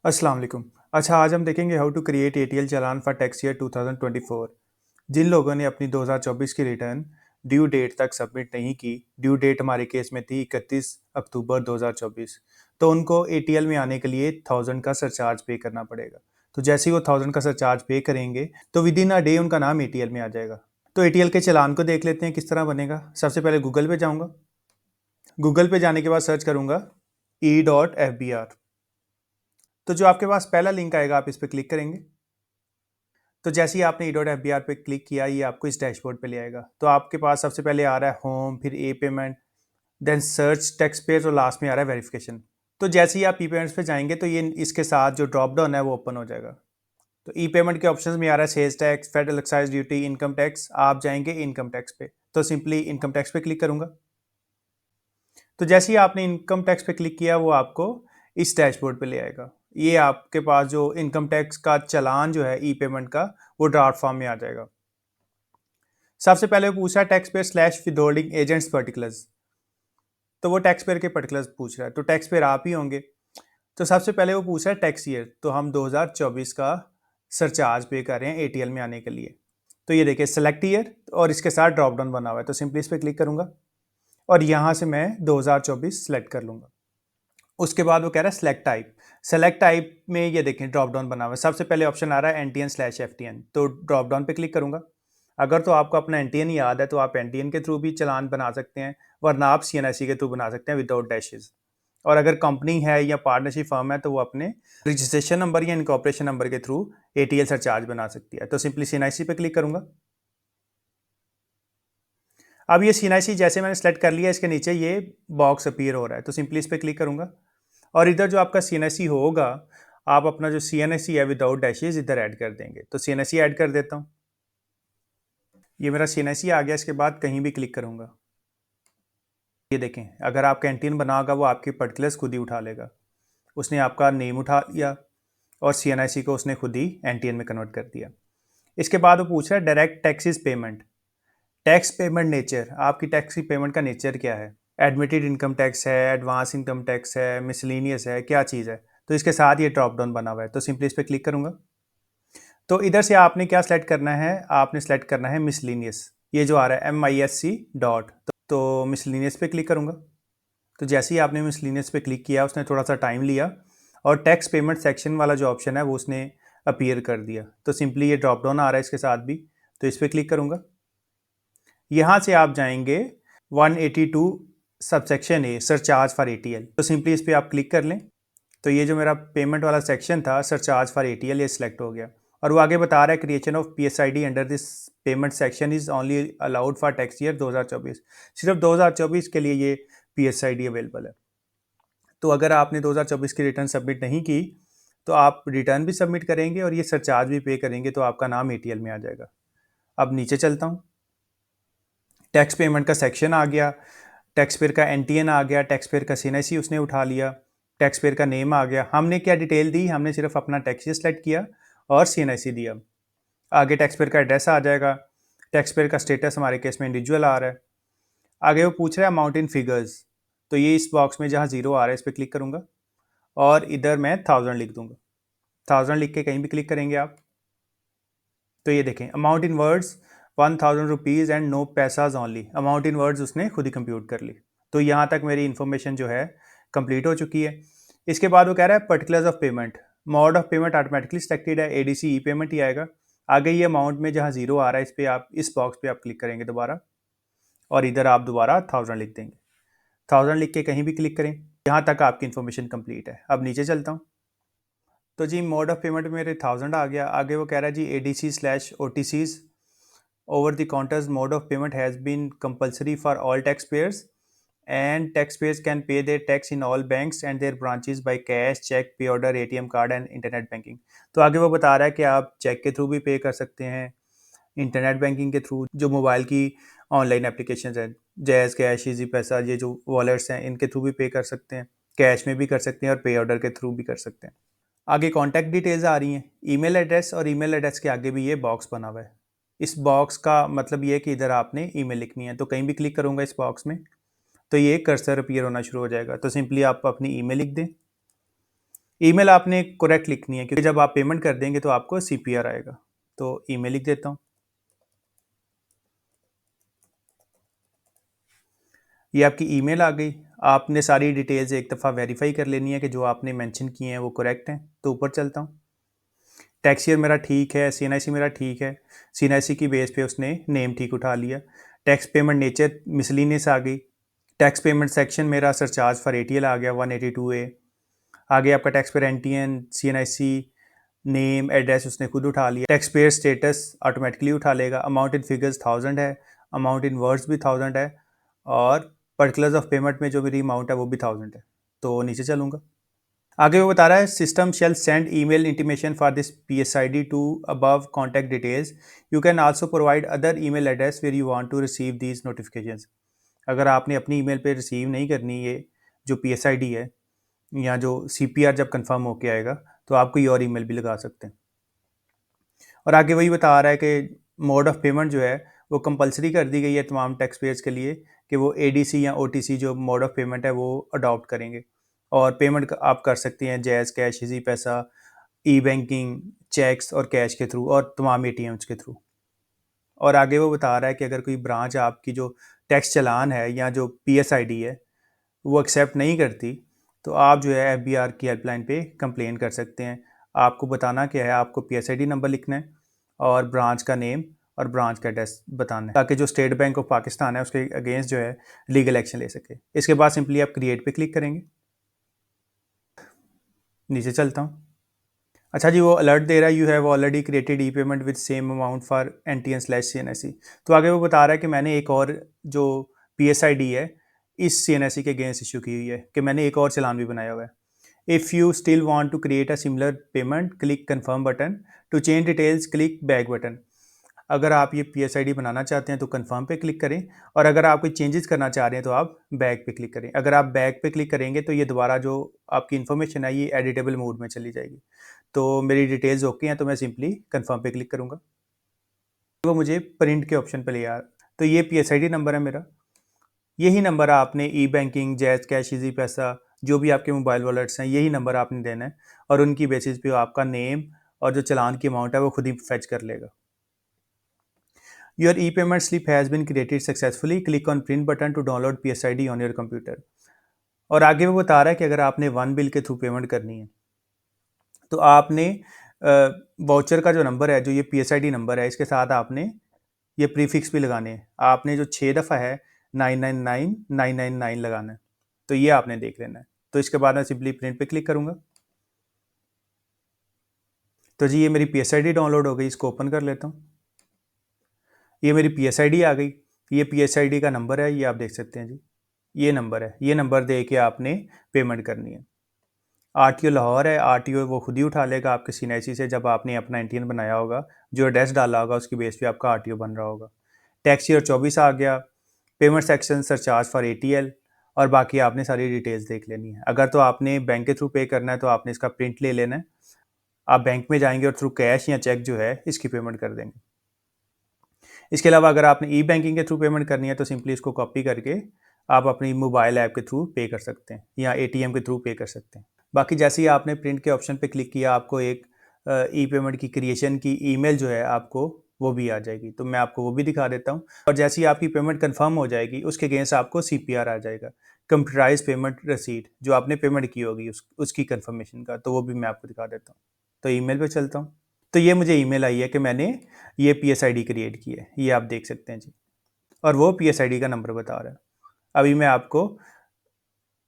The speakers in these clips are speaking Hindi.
अस्सलाम वालेकुम। अच्छा, आज हम देखेंगे how to create ATL challan for tax year 2024। जिन लोगों ने अपनी 2024 की रिटर्न ड्यू डेट तक सबमिट नहीं की, ड्यू डेट हमारे केस में थी 31 अक्टूबर 2024, तो उनको एटीएल में आने के लिए 1000 का सरचार्ज पे करना पड़ेगा। तो जैसे ही वो 1000 का सरचार्ज पे करेंगे तो विद इन अ डे उनका नाम एटीएल में आ जाएगा। तो एटीएल के चालान को देख लेते हैं किस तरह बनेगा। सबसे पहले गूगल पे जाऊंगा। गूगल पे जाने के बाद सर्च करूंगा e.fbr। तो जो आपके पास पहला लिंक आएगा आप इस पर क्लिक करेंगे। तो जैसे ही आपने E dot F B R पे क्लिक किया ये आपको इस डैशबोर्ड पे ले आएगा। तो आपके पास सबसे पहले आ रहा है होम, फिर e payment, then search tax payer और लास्ट में आ रहा है वेरिफिकेशन। तो जैसे ही आप ई पेमेंट्स पे जाएंगे तो ये इसके साथ जो ड्रॉप डाउन है वो ओपन हो जाएगा। तो ई पेमेंट के ऑप्शंस में आ रहा है sales tax, federal excise duty, income tax. आप जाएंगे इनकम टैक्स पे, तो सिंपली इनकम टैक्स पे क्लिक करूंगा। तो जैसे ही आपने इनकम टैक्स पे क्लिक किया वो आपको इस डैशबोर्ड पे ले आएगा। ये आपके पास जो इनकम टैक्स का चालान जो है ई पेमेंट का वो ड्राफ्ट फॉर्म में आ जाएगा। सबसे पहले वो पूछा है tax payer slash withholding agents particulars. तो वो टैक्स पेयर के पर्टिकुलर्स पूछ रहा है, तो टैक्स पेयर आप ही होंगे। तो सबसे पहले वो पूछा है टैक्स ईयर, तो हम 2024 का सरचार्ज पे कर रहे हैं एटीएल में आने के लिए। तो ये देखिए सेलेक्ट ईयर और इसके साथ ड्रॉप डाउन बना हुआ है, तो सिंपली इस पर क्लिक करूंगा और यहाँ से मैं 2024 सेलेक्ट कर लूंगा। उसके बाद वो कह रहा है सेलेक्ट टाइप। सेलेक्ट टाइप में ये देखें ड्रॉप डाउन बना हुआ है। सबसे पहले ऑप्शन आ रहा है एनटीएन स्लैश एफटीएन, तो ड्रॉप डाउन पे क्लिक करूंगा। अगर तो आपको अपना एनटीएन याद है तो आप एनटीएन के थ्रू भी चालान बना सकते हैं, वरना आप सीएनआईसी के थ्रू बना सकते हैं विदाउट डैशेज। और अगर कंपनी है या पार्टनरशिप फर्म है तो वो अपने रजिस्ट्रेशन नंबर या इनकॉर्पोरेशन नंबर के थ्रू एटीएल सरचार्ज बना सकती है। तो सिंपली सीएनआईसी पे क्लिक करूंगा। अब ये सीएनआईसी जैसे मैंने सेलेक्ट कर लिया, इसके नीचे ये बॉक्स अपीयर हो रहा है, तो सिंपली इस पर क्लिक करूंगा और इधर जो आपका सीएनआईसी होगा आप अपना जो सीएनआईसी है विदाउट डैशेज इधर ऐड कर देंगे। तो सीएनआईसी ऐड कर देता हूँ। ये मेरा सीएनआईसी आ गया। इसके बाद कहीं भी क्लिक करूंगा, ये देखें अगर आप कैंटीन बना होगा वो आपकी पर्टिकुलर्स खुद ही उठा लेगा। उसने आपका नेम उठा लिया और सीएनआईसी को उसने खुद ही एनटीएन में कन्वर्ट कर दिया। इसके बाद वो पूछ रहा है direct taxes payment. Tax payment nature, आपकी टैक्स की पेमेंट का नेचर क्या है? एडमिटेड इनकम टैक्स है, एडवांस इनकम टैक्स है, मिसलिनियस है, क्या चीज़ है? तो इसके साथ ये ड्रॉप डाउन बना हुआ है, तो सिंपली इस पर क्लिक करूंगा। तो इधर से आपने क्या सेलेक्ट करना है? आपने सेलेक्ट करना है मिसलिनियस। ये जो आ रहा है MISC डॉट, तो मिसलिनियस पे क्लिक करूंगा। तो जैसे ही आपने मिसलिनियस पे क्लिक किया उसने थोड़ा सा टाइम लिया और टैक्स पेमेंट सेक्शन वाला जो ऑप्शन है वो उसने अपीयर कर दिया। तो सिंपली ये ड्रॉप डाउन आ रहा है इसके साथ भी, तो इस पर क्लिक करूंगा। यहाँ से आप जाएंगे 182 subsection A surcharge for ATL, तो सिंपली इस पर आप क्लिक कर लें। तो ये जो मेरा पेमेंट वाला सेक्शन था सरचार्ज फॉर एटीएल ये सिलेक्ट हो गया और वो आगे बता रहा है creation of PSID under this payment section is only allowed for tax year 2024। सिर्फ 2024 के लिए ये PSID अवेलेबल है। तो अगर आपने 2024 की रिटर्न सबमिट नहीं की तो आप रिटर्न भी सबमिट करेंगे और ये सरचार्ज भी पे करेंगे तो आपका नाम एटीएल में आ जाएगा। अब नीचे चलता हूँ। टैक्स पेमेंट का सेक्शन आ गया, टैक्स पेयर का एनटीएन आ गया, टैक्स पेयर का सीएनआईसी उसने उठा लिया, टैक्स पेयर का नेम आ गया। हमने क्या डिटेल दी? हमने सिर्फ अपना टैक्स सेलेक्ट किया और सीएनआईसी दिया। आगे टैक्स पेयर का एड्रेस आ जाएगा। टैक्स पेयर का स्टेटस हमारे केस में इंडिविजुअल आ रहा है। आगे वो पूछ रहा है अमाउंट इन फिगर्स, तो ये इस बॉक्स में जहाँ जीरो आ रहा है इस पर क्लिक करूंगा और इधर मैं 1000 लिख दूंगा। 1000 लिख के कहीं भी क्लिक करेंगे आप, तो ये देखें amount in words 1000 rupees and no paisas only. Amount in words उसने खुद ही कंप्यूट कर ली। तो यहाँ तक मेरी इन्फॉर्मेशन जो है कंप्लीट हो चुकी है। इसके बाद वो कह रहा है particulars of payment. Mode of payment automatically selected है, ADC ई पेमेंट ही आएगा। आगे ये अमाउंट में जहाँ जीरो आ रहा है इस पर आप इस बॉक्स पे आप क्लिक करेंगे दोबारा और इधर आप दोबारा 1000 लिख देंगे। 1000 लिख के कहीं भी क्लिक करें। यहाँ तक आपकी इन्फॉर्मेशन कंप्लीट है। अब नीचे चलता हूँ। तो जी मोड ऑफ पेमेंट मेरे 1000 आ गया। आगे वो कह रहा है जी ADC slash OTCs over the counters mode of payment has been compulsory for all taxpayers and taxpayers can pay their tax in all banks and their branches by cash, check, pay order, ATM card and internet banking। तो आगे वो बता रहा है कि आप चेक के थ्रू भी पे कर सकते हैं, इंटरनेट बैंकिंग के थ्रू, जो मोबाइल की ऑनलाइन एप्लीकेशन है जैज़ कैश, इजी पैसा, ये जो वॉलेट्स हैं इनके थ्रू भी पे कर सकते हैं, कैश में भी कर सकते हैं और पे ऑर्डर के थ्रू भी कर सकते हैं। आगे कॉन्टैक्ट डिटेल्स आ रही हैं, ईमेल एड्रेस और ईमेल एड्रेस के आगे भी ये बॉक्स बना हुआ है। इस बॉक्स का मतलब ये है कि इधर आपने ईमेल लिखनी है, तो कहीं भी क्लिक करूंगा इस बॉक्स में तो ये कर्सर अपीयर होना शुरू हो जाएगा। तो सिंपली आप अपनी ईमेल लिख दें। ईमेल आपने करेक्ट लिखनी है क्योंकि जब आप पेमेंट कर देंगे तो आपको सीपीआर आएगा। तो ईमेल लिख देता हूँ। ये आपकी ईमेल आ गई। आपने सारी डिटेल्स एक दफ़ा वेरीफाई कर लेनी है कि जो आपने मेंशन किए हैं वो करेक्ट हैं। तो ऊपर चलता हूँ। टैक्स ईयर मेरा ठीक है, सीएनआईसी मेरा ठीक है। सीएनआईसी की बेस पे उसने नेम ठीक उठा लिया। टैक्स पेमेंट नेचर मिसलिनियस आ गई। टैक्स पेमेंट सेक्शन मेरा सरचार्ज फॉर एटीएल आ गया 182A। आगे आपका tax payer NTN, CNIC, name address उसने खुद उठा लिया। टैक्स पेयर स्टेटस ऑटोमेटिकली उठा लेगा। अमाउंट इन फिगर्स 1000 है, अमाउंट इन वर्ड्स भी 1000 है, और पर्टिकुलर्स ऑफ पेमेंट में जो मेरी अमाउंट है वो भी 1000 है। तो नीचे चलूँगा। आगे वो बता रहा है system shall send email intimation for this PSID to above contact details. You can also provide other email address where you want to receive these notifications. अगर आपने अपनी ईमेल पे रिसीव नहीं करनी ये जो पीएसआईडी है या जो सीपीआर जब कंफर्म होके आएगा तो आप कोई और ईमेल भी लगा सकते हैं। और आगे वही बता रहा है कि मोड ऑफ पेमेंट जो है वो कंपलसरी कर दी गई है तमाम टैक्स पेयर्स के लिए कि वो एडीसी या ओटीसी जो मोड ऑफ पेमेंट है वो अडॉप्ट करेंगे। और पेमेंट आप कर सकते हैं जैज़, कैश, इजी पैसा, ई बैंकिंग, चेक्स और कैश के थ्रू और तमाम एटीएम्स के थ्रू। और आगे वो बता रहा है कि अगर कोई ब्रांच आपकी जो टैक्स चालान है या जो पीएसआईडी है वो एक्सेप्ट नहीं करती तो आप जो है एफबीआर की हेल्पलाइन पे कंप्लेन कर सकते हैं। आपको बताना क्या है, आपको पीएसआईडी नंबर लिखना है और ब्रांच का नेम और ब्रांच का एड्रेस बताना है ताकि जो स्टेट बैंक ऑफ पाकिस्तान है उसके अगेंस्ट जो है लीगल एक्शन ले सके। इसके बाद सिंपली आप क्रिएट पे क्लिक करेंगे। नीचे चलता हूँ। अच्छा जी, वो अलर्ट दे रहा है you have already created E payment with same amount for NTN/CNSE। तो आगे वो बता रहा है कि मैंने एक और जो पीएसआईडी है इस सीएनएसई के अगेंस्ट इशू की हुई है कि मैंने एक और चालान भी बनाया हुआ है। If you still want to create a similar payment click confirm button, to change details click back button. अगर आप ये पीएसआईडी बनाना चाहते हैं तो कन्फर्म पे क्लिक करें, और अगर आप कोई चेंजेस करना चाह रहे हैं तो आप बैक पे क्लिक करें। अगर आप बैक पे क्लिक करेंगे तो ये दोबारा जो आपकी इन्फॉर्मेशन है ये एडिटेबल मोड में चली जाएगी। तो मेरी डिटेल्स ओके हैं तो मैं सिंपली कन्फर्म पे क्लिक करूँगा। वो मुझे प्रिंट के ऑप्शन पे ले आया। तो ये पीएसआईडी नंबर है मेरा। यही नंबर आपने ई बैंकिंग, जैज़, कैश, इजी पैसा, जो भी आपके मोबाइल वॉलेट्स हैं यही नंबर आपने देना है, और उनकी बेसिस पे आपका नेम और जो चालान की अमाउंट है वो खुद ही फेच कर लेगा। Your e payment slip has been created successfully, click on print button to download PSID on your computer. और आगे वो बता रहा है कि अगर आपने वन बिल के थ्रू पेमेंट करनी है तो आपने वाउचर का जो नंबर है, जो ये पीएसआईडी नंबर है, इसके साथ आपने ये प्रीफिक्स भी लगाने हैं। आपने जो 6 दफ़ा है 999999 लगाना है। तो ये आपने देख लेना है। तो इसके बाद मैं सिंपली प्रिंट पे क्लिक करूँगा। तो जी ये मेरी पीएसआईडी डाउनलोड हो गई। इसको ओपन कर लेता हूँ। ये मेरी पीएसआईडी आ गई। ये पीएसआईडी का नंबर है, ये आप देख सकते हैं जी। ये नंबर है, ये नंबर दे के आपने पेमेंट करनी है। आरटीओ लाहौर है, आरटीओ वो खुद ही उठा लेगा आपके सीएनआईसी से जब आपने अपना एनटीएन बनाया होगा। जो एड्रेस डाला होगा उसकी बेस पे आपका आरटीओ बन रहा होगा। टैक्स ईयर 24 आ गया। Payment section surcharge for ATL, और बाकी आपने सारी डिटेल्स देख लेनी है। अगर तो आपने बैंक के थ्रू पे करना है तो आपने इसका प्रिंट ले लेना है। आप बैंक में जाएंगे और थ्रू कैश या चेक जो है इसकी पेमेंट कर देंगे। इसके अलावा अगर आपने ई बैंकिंग के थ्रू पेमेंट करनी है तो सिंपली इसको कॉपी करके आप अपनी मोबाइल ऐप के थ्रू पे कर सकते हैं या एटीएम के थ्रू पे कर सकते हैं। बाकी जैसे ही आपने प्रिंट के ऑप्शन पे क्लिक किया आपको एक ई पेमेंट की क्रिएशन की ईमेल जो है आपको वो भी आ जाएगी। तो मैं आपको वो भी दिखा देता हूँ। और जैसे ही आपकी पेमेंट कंफर्म हो जाएगी उसके अगेंस्ट आपको सीपीआर आ जाएगा, कंप्यूटराइज पेमेंट रसीद, जो आपने पेमेंट की होगी उसकी कंफर्मेशन का। तो वो भी मैं आपको दिखा देता हूँ। तो ईमेल पे चलता हूँ। तो ये मुझे ईमेल आई है कि मैंने ये पीएसआईडी क्रिएट की है, ये आप देख सकते हैं जी। और वो पीएसआईडी का नंबर बता रहा है। अभी मैं आपको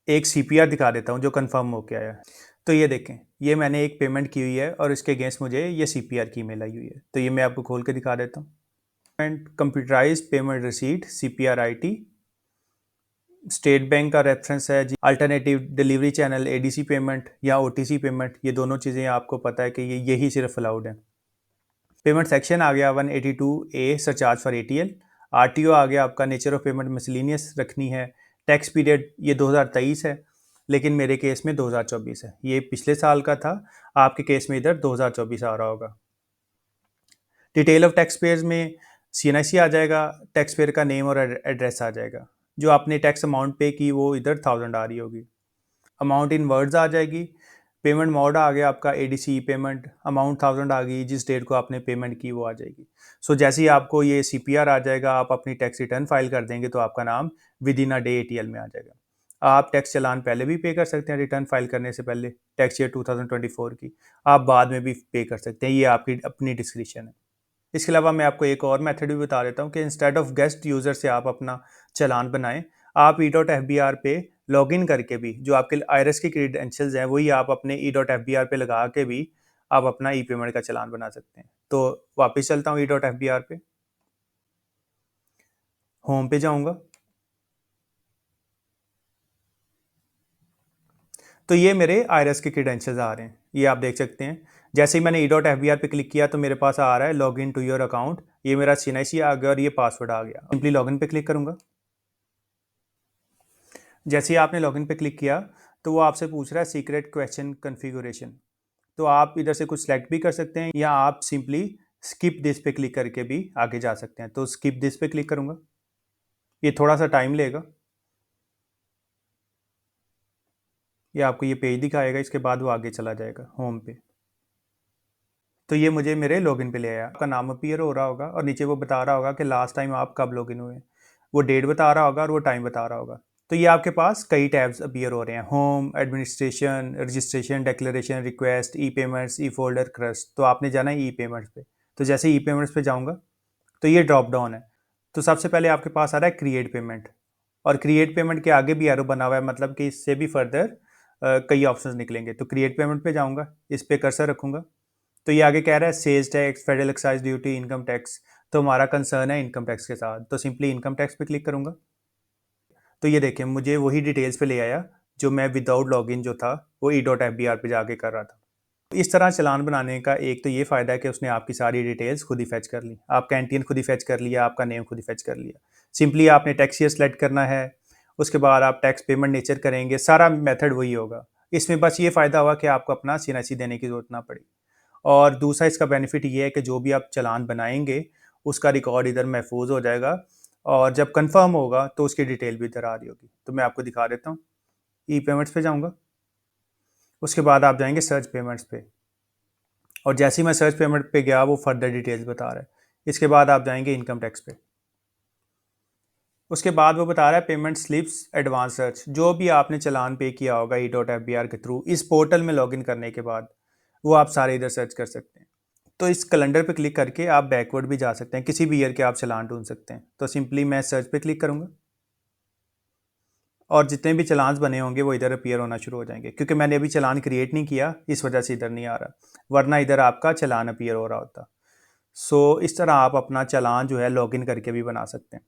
एक सीपीआर दिखा देता हूँ जो कंफर्म होके आया है। तो ये देखें, ये मैंने एक पेमेंट की हुई है और इसके अगेंस्ट मुझे ये सीपीआर की ईमेल आई हुई है। तो ये मैं आपको खोल के दिखा देता हूँ। Payment computerize payment receipt CPR IT, state bank का रेफरेंस है जी। Alternative delivery channel ADC payment या ओटीसी पेमेंट, ये दोनों चीज़ें आपको पता है कि यही सिर्फ अलाउड है। पेमेंट सेक्शन आ गया 182A surcharge for ATL. RTO आ गया आपका नेचर ऑफ पेमेंट मिसलिनियस रखनी है। टैक्स पीरियड ये 2023 है, लेकिन मेरे केस में 2024 है। ये पिछले साल का था, आपके केस में इधर 2024 आ रहा होगा। डिटेल ऑफ टैक्स पेयर्स में सीएनआईसी आ जाएगा, टैक्स पेयर का नेम और एड्रेस आ जाएगा। जो आपने टैक्स अमाउंट पे की वो इधर 1000 आ रही होगी। अमाउंट इन वर्ड्स आ जाएगी। पेमेंट मोड आ गया आपका एडीसी पेमेंट, अमाउंट 1000 आ गई, जिस डेट को आपने पेमेंट की वो आ जाएगी। सो जैसे ही आपको ये सीपीआर आ जाएगा, आप अपनी टैक्स रिटर्न फाइल कर देंगे तो आपका नाम within a day ATL में आ जाएगा। आप टैक्स चालान पहले भी पे कर सकते हैं रिटर्न फाइल करने से पहले, टैक्स ईयर 2024 की। आप बाद में भी पे कर सकते हैं, ये आपकी अपनी डिस्क्रिप्शन है। इसके अलावा मैं आपको एक और मेथड भी बता देता हूँ कि इंस्टेड ऑफ गेस्ट यूज़र से आप अपना चालान बनाएं, आप E dot F B R पे लॉग इन करके भी जो आपके आईआरएस की क्रीडेंशियल्स हैं वही आप अपने E dot F B R पे लगा के भी आप अपना ई पेमेंट का चालान बना सकते हैं। तो वापस चलता हूँ E dot F B R पे, होम पे जाऊँगा। तो ये मेरे आईआरएस के क्रीडेंशियल्स आ रहे हैं, ये आप देख सकते हैं। जैसे ही मैंने E dot F B R पे क्लिक किया तो मेरे पास आ रहा है log in to your account, ये मेरा सीएनआईसी आ गया और ये पासवर्ड आ गया। सिंपली लॉग इन पे क्लिक करूँगा। जैसे ही आपने लॉगिन पे क्लिक किया तो वो आपसे पूछ रहा है सीक्रेट क्वेश्चन कॉन्फ़िगरेशन। तो आप इधर से कुछ सेलेक्ट भी कर सकते हैं या आप सिंपली स्किप दिस पे क्लिक करके भी आगे जा सकते हैं। तो स्किप दिस पे क्लिक करूंगा, ये थोड़ा सा टाइम लेगा, ये आपको ये पेज दिखाएगा, इसके बाद वो आगे चला जाएगा होम पे। तो ये मुझे मेरे लॉगिन पे ले आया, आपका नाम अपीयर हो रहा होगा और नीचे वो बता रहा होगा कि लास्ट टाइम आप कब लॉगिन हुए, वो डेट बता रहा होगा और वो टाइम बता रहा होगा। तो ये आपके पास कई टैब्स अपीयर हो रहे हैं, home, administration, registration, declaration, request, e payments, e folder, crust. तो आपने जाना है ई पेमेंट्स पे। तो जैसे ई पेमेंट्स पे जाऊंगा तो ये ड्रॉप डाउन है। तो सबसे पहले आपके पास आ रहा है क्रिएट पेमेंट, और क्रिएट पेमेंट के आगे भी एरो बना हुआ है, मतलब कि इससे भी फर्दर कई ऑप्शंस निकलेंगे। तो क्रिएट पेमेंट पे जाऊंगा, इस पे कर्सर रखूंगा तो ये आगे कह रहा है sales tax, federal excise duty, income tax. तो हमारा कंसर्न है इनकम टैक्स के साथ, तो सिंपली इनकम टैक्स पे क्लिक करूंगा। तो ये देखिए मुझे वही डिटेल्स पे ले आया जो मैं विदाउट लॉगिन जो था वो E dot F B R पे जाके कर रहा था। इस तरह चालान बनाने का एक तो ये फ़ायदा है कि उसने आपकी सारी डिटेल्स खुद ही फैच कर ली, आपका एनटीएन खुद ही फैच कर लिया, आपका नेम खुद ही फैच कर लिया। सिंपली आपने टैक्स ईयर सेलेक्ट करना है, उसके बाद आप टैक्स पेमेंट नेचर करेंगे, सारा मेथड वही होगा। इसमें बस ये फ़ायदा हुआ कि आपको अपना सीएनआईसी देने की ज़रूरत ना पड़ी। और दूसरा इसका बेनिफिट ये है कि जो भी आप चालान बनाएंगे उसका रिकॉर्ड इधर महफूज हो जाएगा, और जब कंफर्म होगा तो उसकी डिटेल भी इधर आ रही होगी। तो मैं आपको दिखा देता हूँ, ई पेमेंट्स पे जाऊँगा, उसके बाद आप जाएंगे सर्च पेमेंट्स पे, और जैसे ही मैं सर्च पेमेंट पे गया वो फर्दर डिटेल्स बता रहा है। इसके बाद आप जाएंगे इनकम टैक्स पे, उसके बाद वो बता रहा है पेमेंट स्लिप्स एडवांस सर्च। जो भी आपने चालान पे किया होगा E dot F B R के थ्रू इस पोर्टल में लॉगिन करने के बाद वो आप सारे इधर सर्च कर सकते हैं। तो इस कैलेंडर पे क्लिक करके आप बैकवर्ड भी जा सकते हैं, किसी भी ईयर के आप चालान ढूंढ सकते हैं। तो सिंपली मैं सर्च पे क्लिक करूंगा और जितने भी चालान बने होंगे वो इधर अपीयर होना शुरू हो जाएंगे। क्योंकि मैंने अभी चालान क्रिएट नहीं किया इस वजह से इधर नहीं आ रहा, वरना इधर आपका चालान अपीयर हो रहा होता। सो इस तरह आप अपना चालान जो है लॉगिन करके भी बना सकते हैं।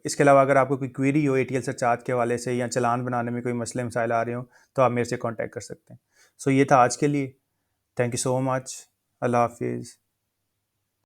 इसके अलावा अगर आपको कोई क्वेरी हो एटीएल सरचार्ज के हवाले से या चालान बनाने में कोई मसले मसाइल आ रहे हो तो आप मेरे से कांटेक्ट कर सकते हैं। सो ये था आज के लिए। Thank you so much. अल्लाह हाफिज़।